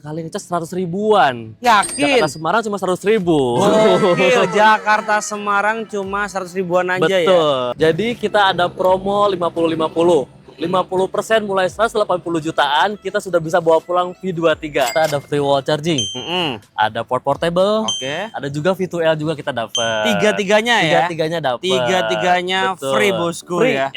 Kali ngecas 100 ribuan. Yakin? Jakarta Semarang cuma 100 ribu. Gokil, Jakarta Semarang cuma 100 ribuan aja ya? Betul. Jadi kita ada promo 50-50. 50% mulai 180 jutaan, kita sudah bisa bawa pulang V23. Kita ada free wall charging, ada port portable, Oke. ada juga V2L juga kita dapat. Tiga-tiganya ya? Tiga-tiganya dapat. Tiga-tiganya Betul. free bosku Free. ya.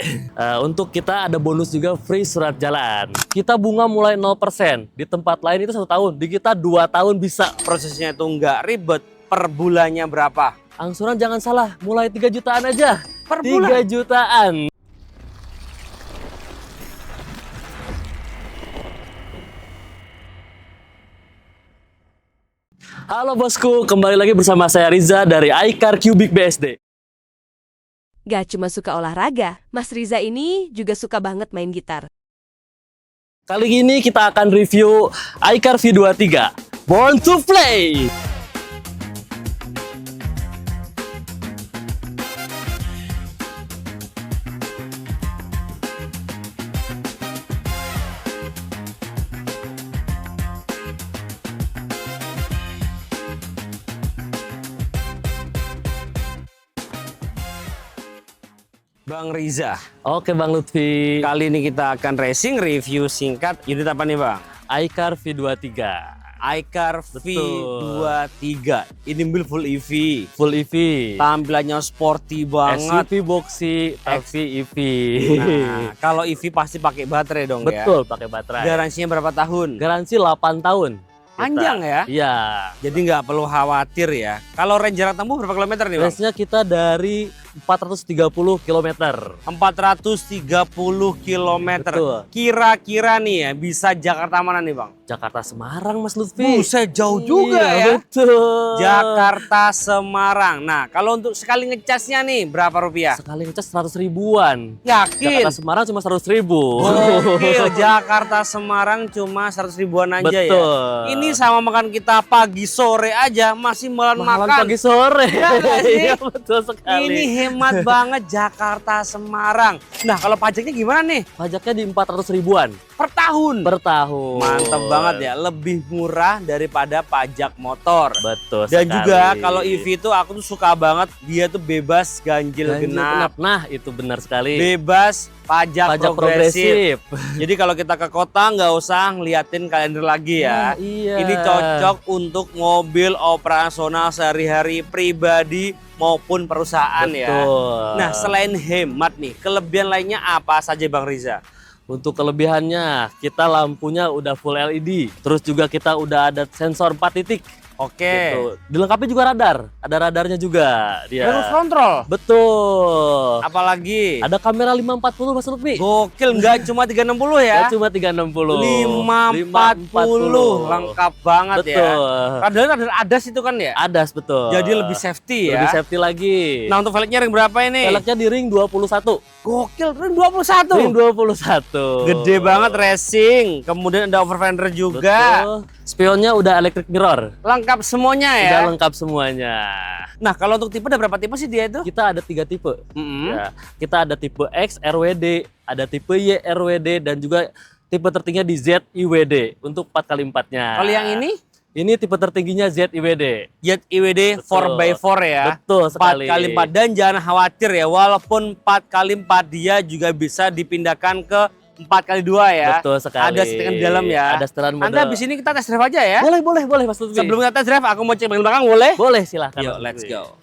Untuk kita ada bonus juga free surat jalan. Kita bunga mulai 0%. Di tempat lain itu 1 tahun, di kita 2 tahun bisa. Prosesnya itu nggak ribet. Per bulannya berapa? Angsuran jangan salah, mulai 3 jutaan aja. Per 3 bulan? jutaan. Halo bosku, kembali lagi bersama saya Riza dari iCar Cubic BSD. Gak cuma suka olahraga, Mas Riza ini juga suka banget main gitar. Kali ini kita akan review iCar V23 Born to Play. Bang Riza, Oke Bang Lutfi, kali ini kita akan racing review singkat. Unit apa nih Bang? iCar V23 iCar Betul. V23. Ini mobil full EV. Full EV, Tampilannya sporty banget. SUV boxy, tapi EV. Nah, kalau EV pasti pakai baterai dong ya? Betul, pakai baterai. Garansinya berapa tahun? Garansi 8 tahun. Panjang ya? Iya. Jadi nggak perlu khawatir ya. Kalau range jarak tempuh berapa kilometer nih Bang? Range-nya kita dari 430 km. 430 km. Betul. Kira-kira nih ya bisa Jakarta mana nih Bang? Jakarta Semarang Mas Lutfi. Buset jauh juga Iya, ya. Betul. Jakarta Semarang. Nah kalau untuk sekali ngecasnya nih berapa rupiah? Sekali ngecas 100 ribuan. Yakin? Jakarta Semarang cuma 100 ribu. Gokil, Jakarta Semarang cuma 100 ribuan aja Betul. ya. Ini sama makan kita pagi sore aja masih Mahalan makan. pagi sore. Iya nggak sih? Iya betul sekali. Ini hemat banget Jakarta Semarang. Nah kalau pajaknya gimana nih? Pajaknya di 400 ribuan Per tahun. per tahun. Mantep banget ya, lebih murah daripada pajak motor. Betul Dan sekali. juga kalau EV itu aku tuh suka banget, dia tuh bebas ganjil genap. Nah itu benar sekali. Bebas pajak, Pajak progresif. progresif. Jadi kalau kita ke kota nggak usah ngeliatin kalender lagi ya. Nah, iya. Ini cocok untuk mobil operasional sehari-hari pribadi maupun perusahaan ya. Betul. Nah selain hemat nih, kelebihan lainnya apa saja Bang Riza? Untuk kelebihannya, kita lampunya udah full LED. Terus juga kita udah ada sensor 4 titik. Oke. Gitu. Dilengkapi juga radar. Ada radarnya juga dia. Cruise control. Betul. Apalagi? Ada kamera 540 Mas Lutfi. Gokil, nggak cuma 360 ya? Nggak cuma 360. 540. Lengkap banget ya. Betul. Radar ADAS itu kan ya? ADAS betul. Jadi lebih safety ya? Lebih safety lagi. Nah untuk velgnya ring berapa ini? Velgnya di ring 21. Gokil, ring 21. Ring 21. Gede banget racing. Kemudian ada overfender juga. Betul. Spionnya udah electric mirror. Lengkap semuanya ya? Udah lengkap semuanya. Nah kalau untuk tipe ada berapa tipe sih dia itu? Kita ada 3 tipe. Mm-mm. Ya, kita ada tipe X RWD, ada tipe Y RWD, dan juga tipe tertingginya di Z IWD untuk 4x4-nya. Kalau yang ini? Ini tipe tertingginya Z IWD. Jet IWD Betul. 4x4 ya? Betul sekali. 4x4. Dan jangan khawatir ya, walaupun 4x4 dia juga bisa dipindahkan ke 4x2 ya? Betul sekali. Ada settingan di dalam ya? Ada setelan model. Nanti habis ini kita tes drive aja ya? Boleh Mas Lutfi. Sebelum kita tes drive, aku mau cek bagian belakang, boleh? Boleh silahkan. Yuk, Mas let's Lutfi. go.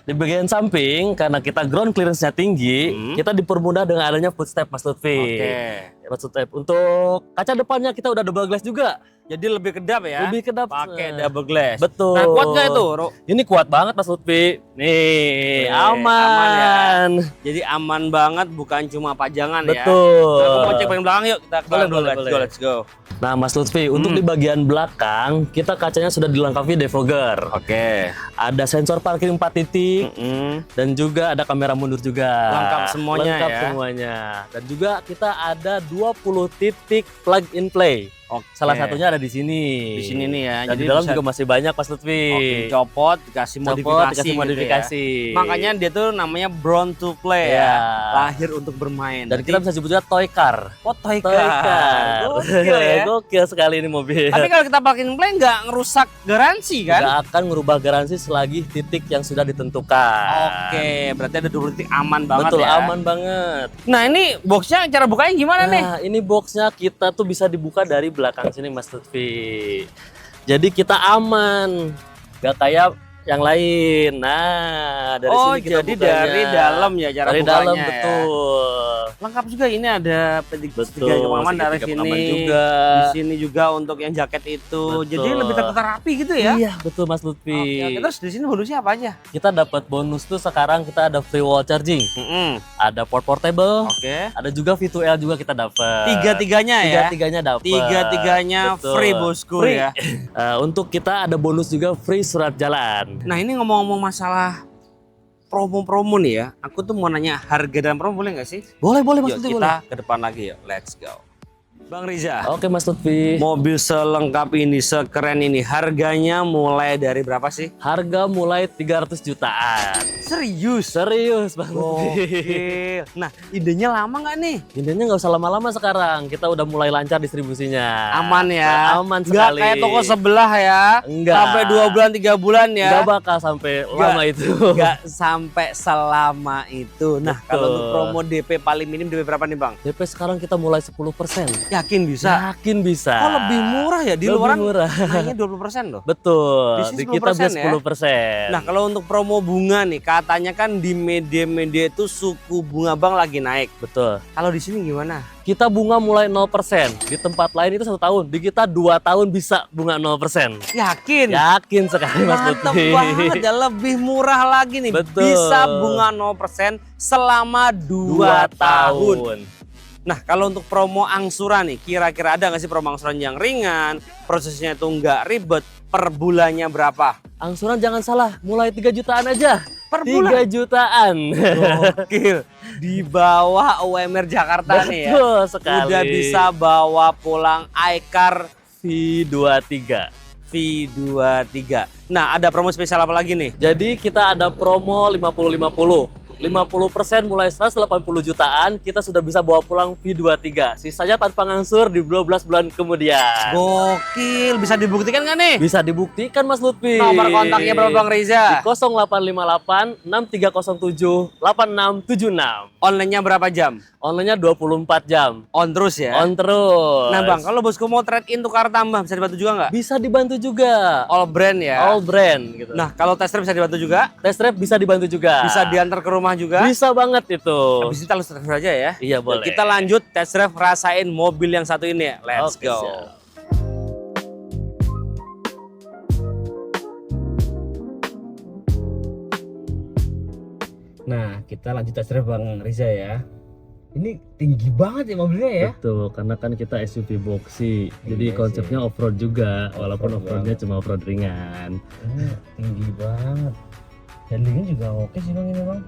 Di bagian samping, karena kita ground clearance-nya tinggi, kita dipermudah dengan adanya footstep Mas Lutfi. Oke. Footstep. Untuk kaca depannya kita udah double glass juga. Jadi lebih kedap ya? Lebih kedap. Pakai double glass. Betul. Nah, kuat nggak itu? Ini kuat banget Mas Lutfi. Nih, Oke, aman. Jadi aman banget, bukan cuma pajangan ya? Betul. Nah, aku mau cek bagian belakang yuk. Kita ke Boleh, belakang dulu. boleh. Let's go. Nah, Mas Lutfi, untuk di bagian belakang kita kacanya sudah dilengkapi defogger. Oke. Ada sensor parkir 4 titik dan juga ada kamera mundur juga. Lengkap semuanya Lengkap ya. semuanya. Dan juga kita ada 20 titik plug and play. Oke. Salah satunya ada di sini. Di sini nih ya. Dan di dalam juga masih banyak Mas Lutfi. Oke, copot, dikasih modifikasi, dikasih gitu modifikasi. ya. Makanya dia tuh namanya born to play Iya. ya. Lahir untuk bermain. Dan kita bisa sebut juga toy car. Oh, toy Toy car. car. Gokil ya. Gokil sekali ini mobil. Tapi kalau kita plug and play nggak ngerusak garansi kan? Nggak akan merubah garansi selagi titik yang sudah ditentukan. Oke, berarti ada 20 detik aman banget Betul, ya. aman banget. Nah, ini boxnya cara bukanya gimana nih? Nah, ini boxnya kita tuh bisa dibuka dari belakang sini Mas Lutfi. Jadi kita aman, gak kayak yang lain. Nah, dari Oh, sini kita jadi bukanya. dari dalam ya cara dari bukanya dalam, ya. betul. Lengkap juga ini ada segitiga Betul, pengaman dari segitiga sini. pengaman juga. Di sini juga untuk yang jaket itu. Betul. Jadi lebih tertata rapi gitu ya. Iya, betul Mas Lutfi. Oke, terus di sini bonusnya apa aja? Kita dapat bonus tuh sekarang kita ada free wall charging, ada port portable, Oke. ada juga V2L juga kita dapat. Tiga-tiganya ya. Tiga-tiganya dapat. Tiga-tiganya Betul. free bosku Free. ya. Untuk kita ada bonus juga free surat jalan. Nah, ini ngomong-ngomong masalah promo-promo nih ya. Aku tuh mau nanya harga dan promo boleh nggak sih? Boleh Mas Yuk Lutfi, kita ke depan lagi yuk. Let's go. Bang Riza. Oke Mas Lutfi. Mobil selengkap ini, sekeren ini, harganya mulai dari berapa sih? Harga mulai 300 jutaan. Serius? Serius Bang Lutfi. Gokil. Nah, idenya lama nggak nih? Intinya nggak usah lama-lama sekarang. Kita udah mulai lancar distribusinya. Aman ya? Aman Nggak sekali. kayak toko sebelah ya? Enggak. Sampai 2 bulan, 3 bulan ya? Nggak bakal sampai lama itu. Nggak sampai selama itu. Nah, Betul. kalau untuk promo DP paling minim DP berapa nih Bang? DP sekarang kita mulai 10%. Yakin bisa? Yakin bisa. Oh, lebih murah ya? Di Lebih luaran murah. naiknya 20% loh. Betul. Di sini Di kita 10% bisa ya? 10%. Nah, kalau untuk promo bunga nih, katanya kan di media-media itu suku bunga Bang lagi naik. betul. Kalau di sini gimana? Kita bunga mulai 0%. Di tempat lain itu 1 tahun. Di kita 2 tahun bisa bunga 0%. Yakin? Yakin sekali Mas Mantap Lutfi. banget ya, lebih murah lagi nih. Betul. Bisa bunga 0% selama 2 tahun. Nah, kalau untuk promo angsuran nih, kira-kira ada nggak sih promo angsuran yang ringan, prosesnya itu nggak ribet, per bulannya berapa? Angsuran jangan salah, mulai 3 jutaan aja. Per 3 bulan? jutaan. Gokil. Di bawah UMR Jakarta nih ya. Betul sekali. Udah bisa bawa pulang iCar V23. V23. Nah, ada promo spesial apa lagi nih? Jadi kita ada promo 50-50. 50% mulai 180 jutaan, kita sudah bisa bawa pulang V23. Sisanya tanpa ngangsur di 12 bulan kemudian. Gokil, bisa dibuktikan nggak nih? Bisa dibuktikan Mas Lutfi. Nomor kontaknya berapa Bang Riza? Di 0858 6307 8676. Online-nya berapa jam? Online-nya 24 jam. On terus ya? On terus. Nah Bang, kalau bosku mau trade in tukar tambah, bisa dibantu juga nggak? bisa dibantu juga. All brand ya? All brand gitu. Nah, kalau test drive bisa dibantu juga? Test drive bisa dibantu juga. Bisa diantar ke rumah juga? Bisa banget itu. Habis itu langsung test drive aja ya? Iya boleh. Kita lanjut test drive, rasain mobil yang satu ini ya. Let's Oke, go. siap. Nah, kita lanjut test drive Bang Riza ya. Ini tinggi banget ya mobilnya ya. Betul, karena kan kita SUV boxy. Jadi Iya konsepnya off-road juga, walaupun Off-road off-roadnya cuma off-road ringan. Ini tinggi banget. Handlingnya juga oke sih Bang ini Bang.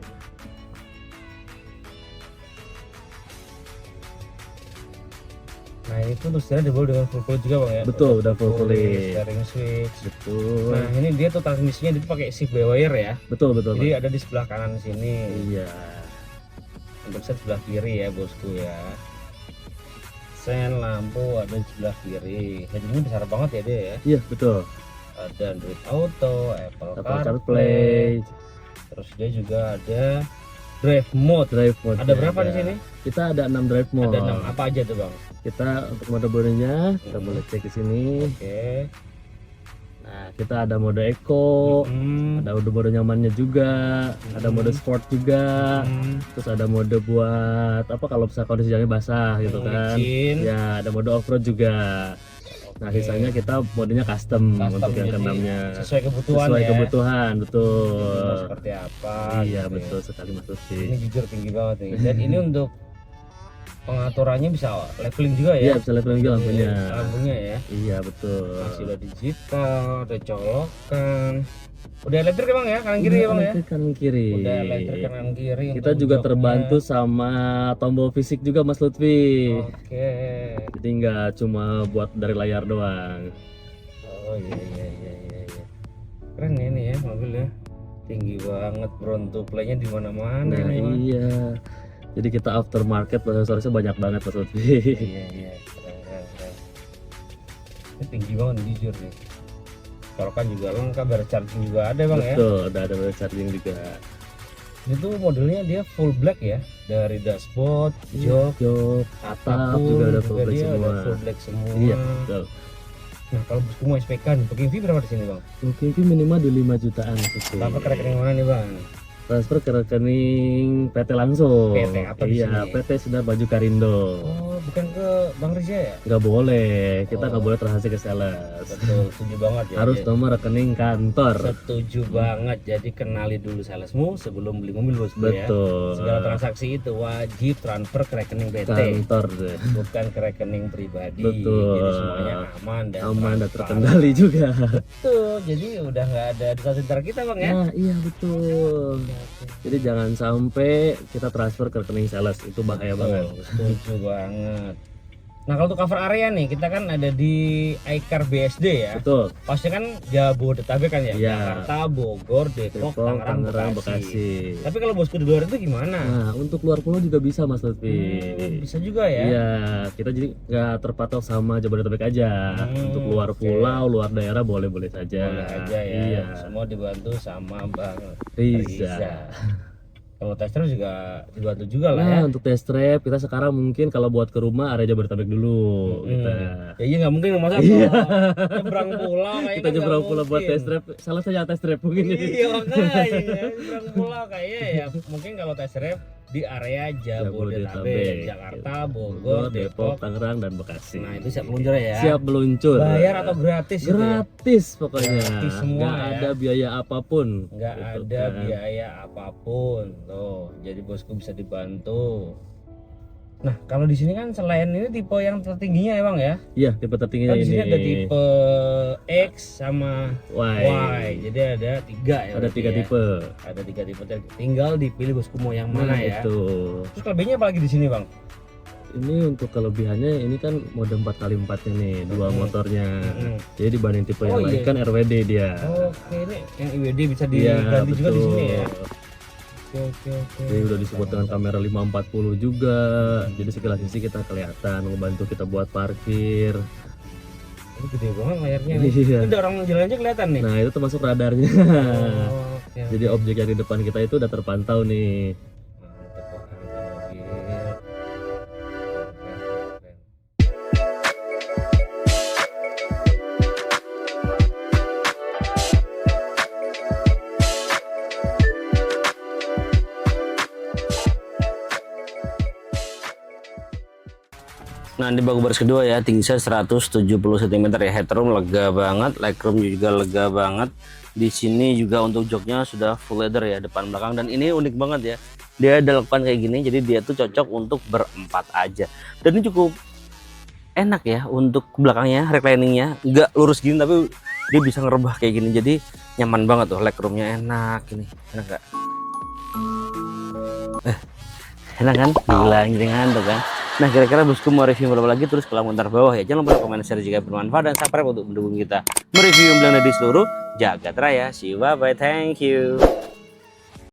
Nah, ini pun setirnya dibawa dengan full fluid juga Bang ya. Betul, udah full fluid. Steering switch. Betul. Nah, ini dia tuh transmisinya dia tuh pakai shift by wire ya. betul, betul. Jadi ada di sebelah kanan sini. Iya. Untuk set sebelah kiri ya bosku ya. Sen lampu ada di sebelah kiri. Handlingnya besar banget ya dia ya. Iya, betul. Ada Android Auto, Apple Apple CarPlay. CarPlay, Terus dia juga ada drive mode. drive mode. Ada berapa di sini? Kita ada 6 drive mode. Ada 6. Apa aja tuh Bang? Kita untuk mode bodenya, kita boleh cek di sini. Oke. Nah, kita ada mode eco, Hmm. ada mode nyamannya juga, ada mode sport juga. Hmm. Terus ada mode buat apa kalau misalnya kondisi jalannya basah gitu kan. Licin. Ya, ada mode off-road juga. Nah, Oke. sisanya kita modenya custom untuk yang jadi keenamnya. sesuai kebutuhan Sesuai ya. kebutuhan, Mau betul. seperti apa Iya, gitu ya. betul sekali Mas Lutfi. Ini jujur tinggi banget nih. Dan ini untuk pengaturannya bisa leveling juga ya? Iya, bisa leveling juga lampunya. Lampunya ya. Iya, betul. Masih udah digital, ada colokan. Udah elektrik emang ya, kanan kiri ya bang ya? Elektrik kanan kiri. Udah elektrik kanan kiri. Kita untuk juga joknya. terbantu sama tombol fisik juga Mas Lutfi. Oke. Jadi nggak cuma buat dari layar doang. Oh iya. Keren ya ini ya mobilnya. Tinggi banget, front play-nya di mana-mana Nah ini Bang. iya. Jadi kita aftermarket aksesorisnya banyak banget Mas Lutfi. Iya. Keren. Ini tinggi banget jujur nih. Colokan juga lengkap, ada charging juga ada bang ya. Betul, udah ada charging juga. Itu modelnya dia full black ya, dari dashboard, jok, atap juga ada full black dia semua. ada full black semua. Iya, betul. Nah kalau bosku mau SPK nih, booking fee berapa di sini bang? Mungkin minimal di 5 jutaan. Apa ke rekening mana nih bang? Transfer ke rekening PT langsung. PT apa di Iya, sini? PT Sinar Baju Karindo. Oh bukan ke Bang Riza ya? Nggak boleh, kita nggak Oh. boleh transaksi ke sales. Betul, setuju banget ya. Harus Jadi- nomor rekening kantor. Setuju banget. Jadi kenali dulu salesmu sebelum beli mobil bosku ya. Betul. Segala transaksi itu wajib transfer ke rekening PT, Kantor deh. bukan ke rekening pribadi. Betul. Jadi semuanya aman dan Aman dan transparan. terkendali juga. Betul. Jadi udah nggak ada duta citra kita bang ya. Nah, iya betul. Jadi jangan sampai kita transfer ke rekening sales, itu bahaya banget. Setuju banget. Nah kalau untuk cover area nih, kita kan ada di iCar BSD ya. Betul. Pasti kan Jabodetabek kan ya. Iya. Jakarta, Bogor, Depok, Depok, Tangerang, Bekasi. Bekasi. Tapi kalau bosku di luar itu gimana? Nah, untuk luar pulau juga bisa Mas Lutfi. Bisa juga ya. Iya, kita jadi nggak terpatok sama Jabodetabek aja. Untuk luar oke. pulau, luar daerah boleh-boleh saja. Boleh aja ya. Iya. Semua dibantu sama Bang Riza. Kalau tester juga dibantu juga lah ya. Nah, untuk test drive kita sekarang mungkin kalau buat ke rumah area Jabodetabek dulu. Kita. Ya iya nggak mungkin masa Iya. nyebrang pulau kayaknya Kita nggak nyebrang pulau buat mungkin. test drive. Salah saja test drive mungkin. Iya makanya nyebrang pulau kayaknya ya. Mungkin kalau test drive di area Jabodetabek, Jakarta, Bogor, Depok. Tangerang dan Bekasi. Nah itu siap meluncur ya. Siap meluncur. Bayar atau gratis? itu ya? Gratis pokoknya. Gratis semua Nggak ya. ada biaya apapun. Nggak Gitu ada kan. biaya apapun tuh, jadi bosku bisa dibantu. Nah kalau di sini kan selain ini tipe yang tertingginya ya bang ya, Iya, tipe tertingginya kan di ini. sini ada tipe X sama Y. jadi ada tiga ya. Ada berarti 3 ya. tipe. Ada 3 tipe, tinggal dipilih bosku mau yang mana Nah, ya. itu. Terus lebihnya apa lagi di sini bang? Ini untuk kelebihannya ini kan mode 4x4 nya nih, dua motornya. Jadi dibanding tipe Oh, yang lain iya. kan RWD dia. Oke ini yang IWD bisa Iya, diganti juga di betul. sini ya. Oke. Jadi udah disebut dengan kamera 540 juga. Jadi segala sisi kita kelihatan, membantu kita buat parkir. Ini gede banget layarnya nih. Iya. Ini ada orang jalan aja kelihatan nih. Nah, itu termasuk radarnya. Oke. Jadi objek yang di depan kita itu udah terpantau nih. Mantep kok, ada mobil. Keren. Nah di bak baris kedua ya, tinggi saya 170 cm ya, headroom lega banget, legroom juga lega banget. Di sini juga untuk joknya sudah full leather ya, depan belakang, dan ini unik banget ya. Dia ada lekukan kayak gini, jadi dia tuh cocok untuk berempat aja. Dan ini cukup enak ya untuk belakangnya, recliningnya nggak lurus gini tapi dia bisa ngerebah kayak gini, jadi nyaman banget tuh, legroomnya enak ini, enak nggak? Enak kan? Gila ngiringan tuh kan. Nah kira-kira bosku mau review berapa lagi, tulis kolom komentar bawah ya. Jangan lupa komen, share jika bermanfaat, dan subscribe untuk mendukung kita mereview mobil di seluruh jagat raya. See you, bye bye, thank you.